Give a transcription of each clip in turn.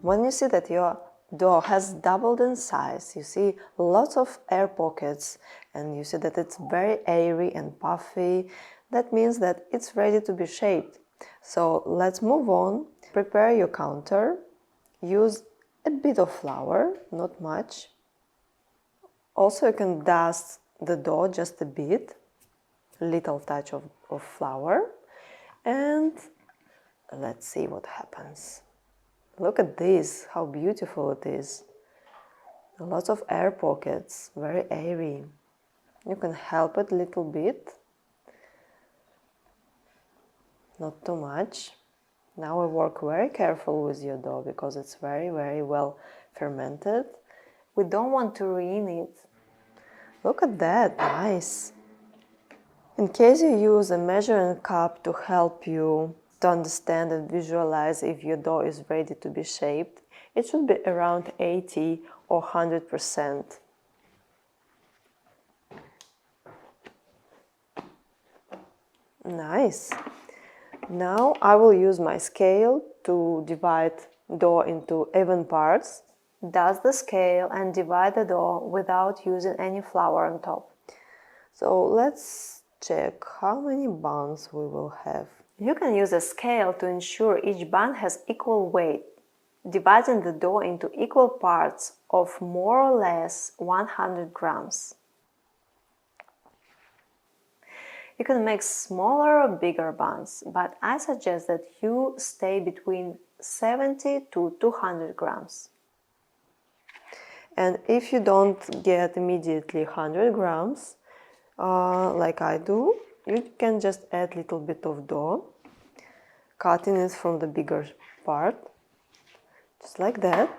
When you see that your dough has doubled in size, you see lots of air pockets, and you see that it's very airy and puffy, that means that it's ready to be shaped. So let's move on. Prepare your counter. Use a bit of flour, not much. Also, you can dust the dough just a bit, little touch of flour, and let's see what happens. Look at this, how beautiful it is. Lots of air pockets, very airy. You can help it a little bit, not too much. Now we work very careful with your dough because it's very, very well fermented. We don't want to ruin it. Look at that, nice. In case you use a measuring cup to help you to understand and visualize if your dough is ready to be shaped, it should be around 80 or 100%. Nice. Now I will use my scale to divide dough into even parts. Dust the scale and divide the dough without using any flour on top. So let's check how many buns we will have. You can use a scale to ensure each bun has equal weight, dividing the dough into equal parts of more or less 100 grams. You can make smaller or bigger buns, but I suggest that you stay between 70 to 200 grams. And if you don't get immediately 100 grams, like I do, you can just add a little bit of dough, cutting it from the bigger part, just like that.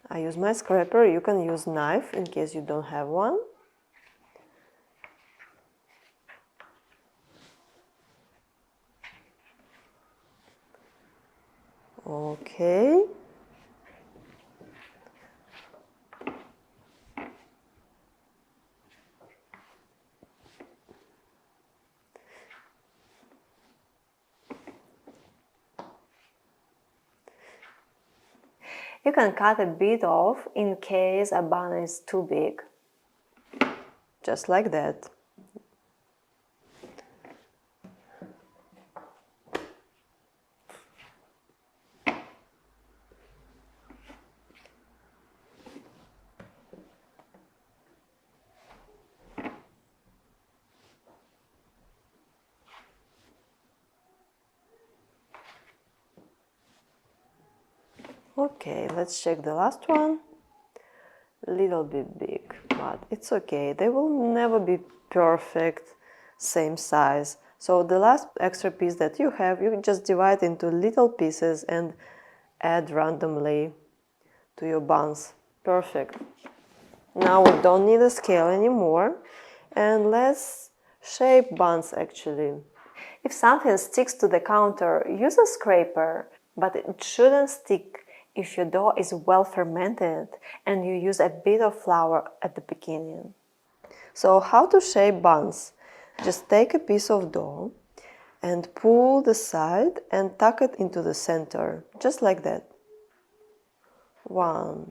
I use my scraper, you can use knife in case you don't have one. Okay. You can cut a bit off in case a bun is too big. Just like that. Okay, let's check the last one. A little bit big, but it's okay. They will never be perfect, same size. So the last extra piece that you have, you can just divide into little pieces and add randomly to your buns. Perfect. Now we don't need a scale anymore. And let's shape buns actually. If something sticks to the counter, use a scraper, but it shouldn't stick if your dough is well fermented and you use a bit of flour at the beginning. So how to shape buns? Just take a piece of dough and pull the side and tuck it into the center, just like that. 1,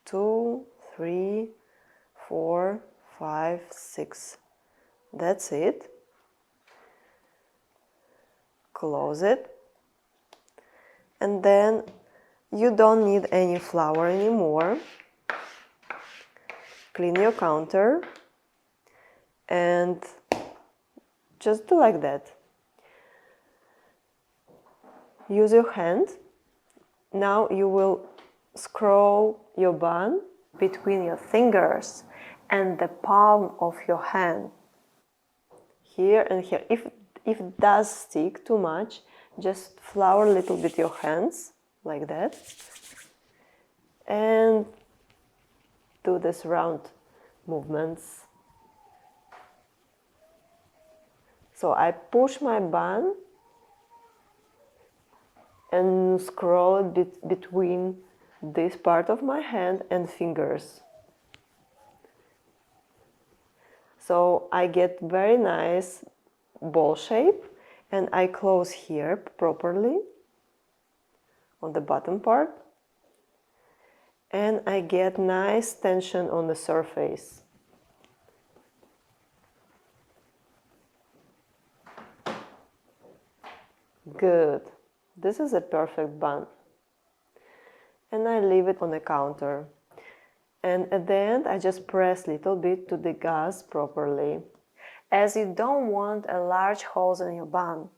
2, 3, 4, 5, 6. That's it. Close it. And then you don't need any flour anymore. Clean your counter and just do like that. Use your hand. Now you will scroll your bun between your fingers and the palm of your hand. Here and here. If it does stick too much, just flour a little bit your hands, like that. And do this round movements. So I push my bun and scroll it between this part of my hand and fingers. So I get very nice ball shape, and I close here properly on the bottom part, and I get nice tension on the surface. Good. This is a perfect bun. And I leave it on the counter. And at the end, I just press a little bit to degauss properly, as you don't want a large holes in your bun.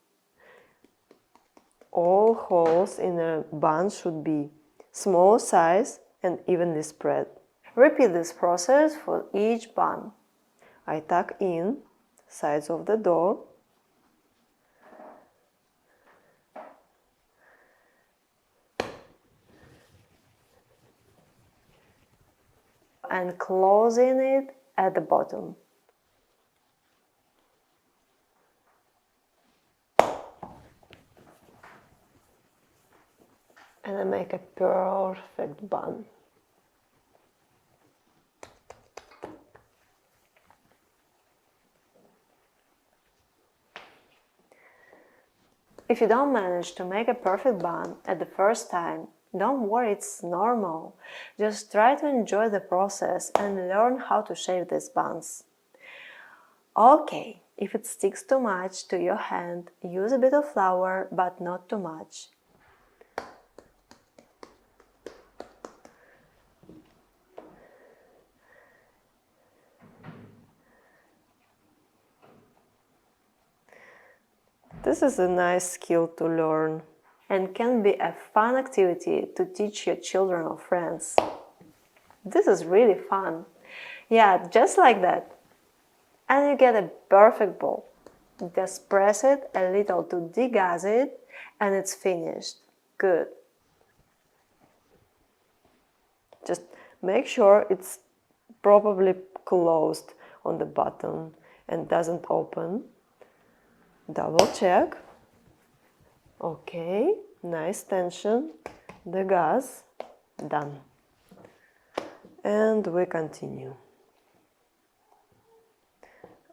All holes in a bun should be small size and evenly spread. Repeat this process for each bun. I tuck in sides of the dough. And closing it at the bottom. And I make a perfect bun. If you don't manage to make a perfect bun at the first time, don't worry, it's normal. Just try to enjoy the process and learn how to shape these buns. Okay, if it sticks too much to your hand, use a bit of flour, but not too much. This is a nice skill to learn and can be a fun activity to teach your children or friends. This is really fun. Yeah, just like that. And you get a perfect ball. Just press it a little to degauss it and it's finished. Good. Just make sure it's properly closed on the bottom and doesn't open. Double check. Okay, nice tension. Degauss. Done. And we continue.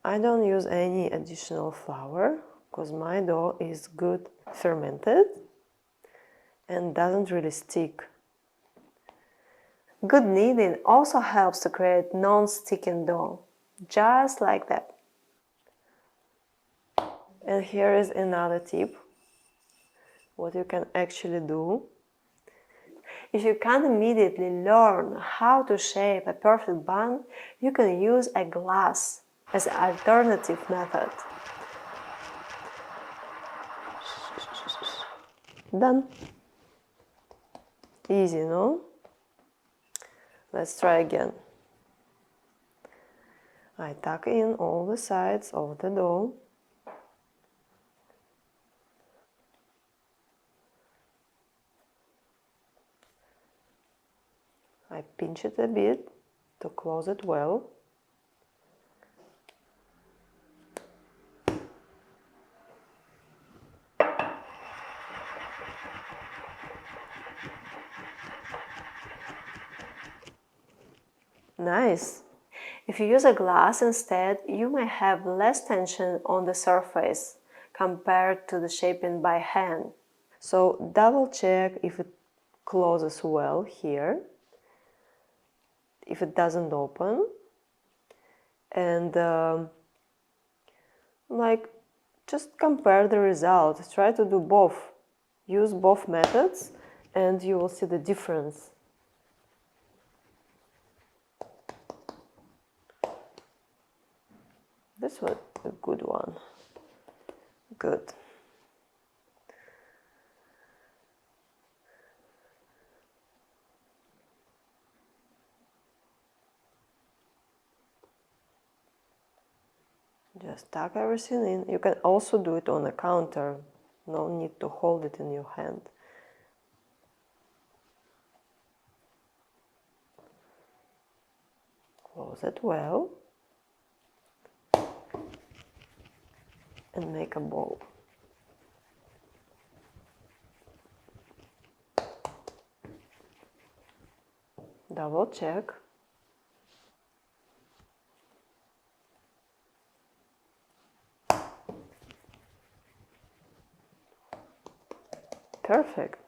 I don't use any additional flour because my dough is good fermented and doesn't really stick. Good kneading also helps to create non-sticking dough, just like that. And here is another tip, what you can actually do. If you can't immediately learn how to shape a perfect bun, you can use a glass as an alternative method. Done. Easy, no? Let's try again. I tuck in all the sides of the dough. I pinch it a bit to close it well. Nice! If you use a glass instead, you may have less tension on the surface compared to the shaping by hand. So double check if it closes well here, if it doesn't open, and just compare the results. Try to do both. Use both methods and you will see the difference. This was a good one. Good. Just tuck everything in. You can also do it on a counter. No need to hold it in your hand. Close it well. And make a ball. Double check. perfect.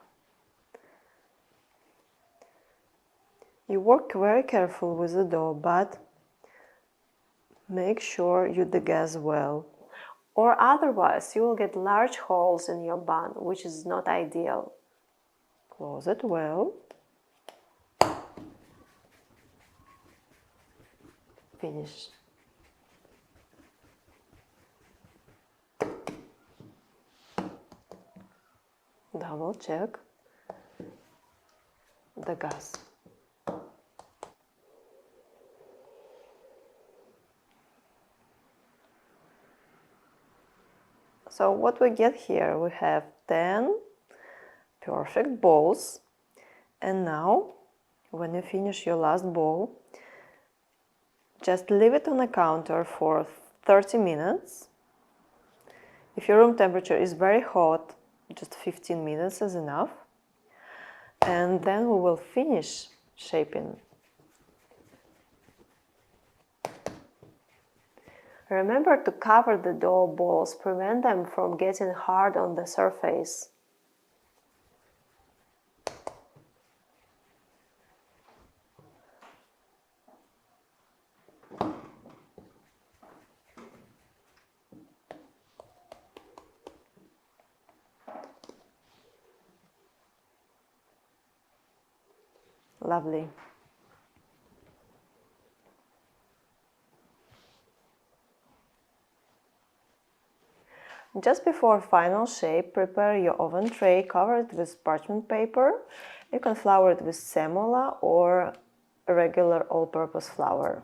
You work very careful with the dough, but make sure you degaz well, or otherwise you will get large holes in your bun, which is not ideal. Close it well. Finish. Double check the gas. So what we get here, we have 10 perfect balls, and now when you finish your last ball, just leave it on the counter for 30 minutes. If your room temperature is very hot, just 15 minutes is enough. And then we will finish shaping. Remember to cover the dough balls, prevent them from getting hard on the surface. Lovely. Just before final shape, prepare your oven tray, cover it with parchment paper. You can flour it with semola or regular all-purpose flour.